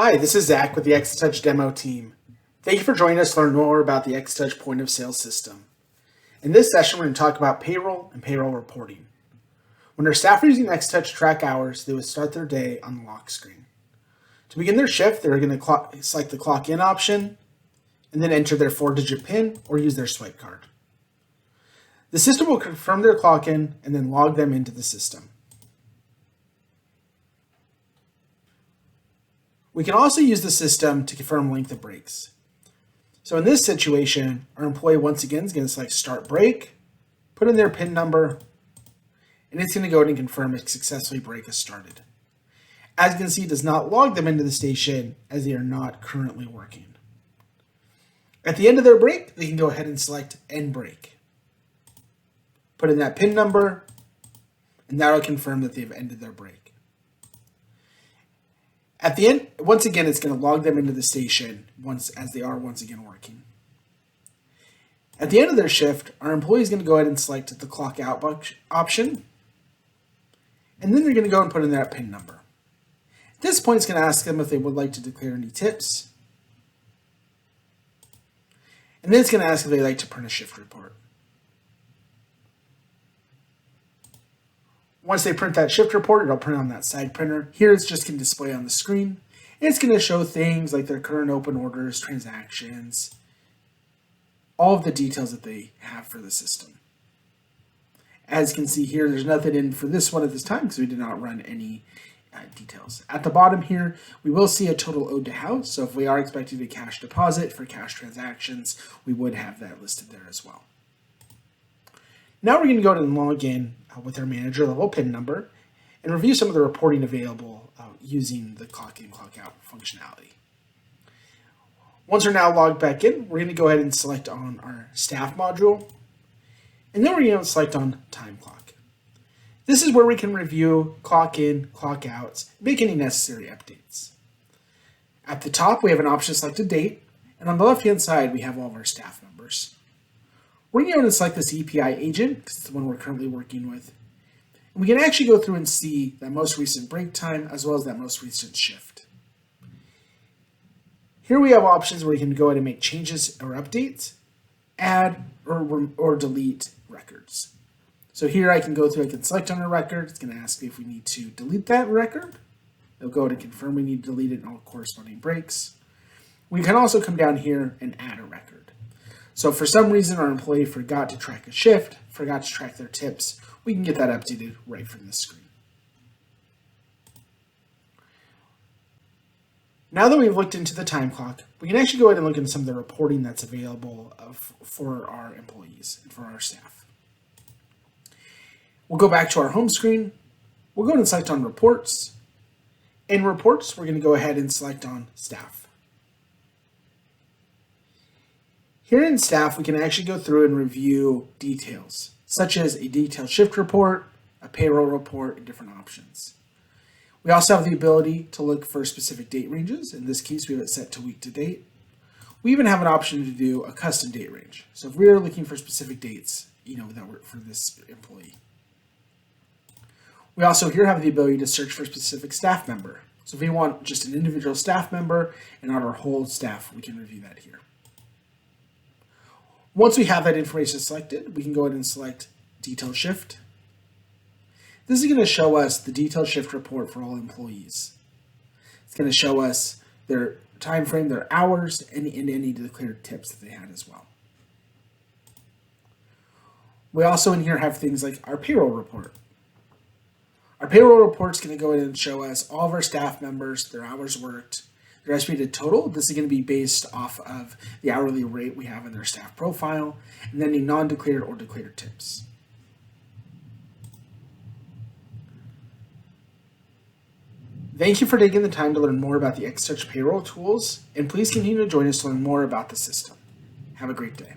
Hi, this is Zach with the Exatouch demo team. Thank you for joining us to learn more about the Exatouch Point of Sale system. In this session, we're going to talk about payroll and payroll reporting. When our staff are using Exatouch to track hours, they would start their day on the lock screen. To begin their shift, they're going to select the clock in option and then enter their 4-digit PIN or use their swipe card. The system will confirm their clock in and then log them into the system. We can also use the system to confirm length of breaks. So in this situation, our employee once again is going to select start break, put in their PIN number, and it's going to go ahead and confirm a successfully break has started. As you can see, it does not log them into the station as they are not currently working. At the end of their break, they can go ahead and select end break. Put in that PIN number, and that will confirm that they've ended their break. At the end, once again, it's going to log them into the station as they are once again working. At the end of their shift, our employee is going to go ahead and select the clock out option, and then they're going to go and put in that PIN number. At this point, it's going to ask them if they would like to declare any tips, and then it's going to ask if they'd like to print a shift report. Once they print that shift report, it'll print on that side printer. Here it's just going to display on the screen. And it's going to show things like their current open orders, transactions, all of the details that they have for the system. As you can see here, there's nothing in for this one at this time because we did not run any details. At the bottom here, we will see a total owed to house. So if we are expecting a cash deposit for cash transactions, we would have that listed there as well. Now we're going to go ahead and log in with our manager level PIN number and review some of the reporting available using the clock in, clock out functionality. Once we're now logged back in, we're going to go ahead and select on our staff module, and then we're going to select on time clock. This is where we can review clock in, clock outs, make any necessary updates. At the top, we have an option to select a date, and on the left-hand side, we have all of our staff members. We're going to go and select this EPI agent because it's the one we're currently working with. And we can actually go through and see that most recent break time as well as that most recent shift. Here we have options where you can go ahead and make changes or updates, add or delete records. So here I can go through, I can select on a record. It's going to ask me if we need to delete that record. It'll go ahead and confirm we need to delete it in all corresponding breaks. We can also come down here and add a record. So if for some reason our employee forgot to track a shift, forgot to track their tips, we can get that updated right from the screen. Now that we've looked into the time clock, we can actually go ahead and look into some of the reporting that's available for our employees and for our staff. We'll go back to our home screen. We'll go ahead and select on reports. In reports, we're going to go ahead and select on staff. Here in staff, we can actually go through and review details, such as a detailed shift report, a payroll report, and different options. We also have the ability to look for specific date ranges. In this case, we have it set to week to date. We even have an option to do a custom date range. So if we are looking for specific dates, that work for this employee. We also here have the ability to search for a specific staff member. So if we want just an individual staff member and not our whole staff, we can review that here. Once we have that information selected, we can go ahead and select detailed shift. This is going to show us the detailed shift report for all employees. It's going to show us their time frame, their hours, and any declared tips that they had as well. We also in here have things like our payroll report. Our payroll report is going to go ahead and show us all of our staff members, their hours worked, their estimated total. This is going to be based off of the hourly rate we have in their staff profile, and then any non-declared or declared tips. Thank you for taking the time to learn more about the Exatouch payroll tools, and please continue to join us to learn more about the system. Have a great day.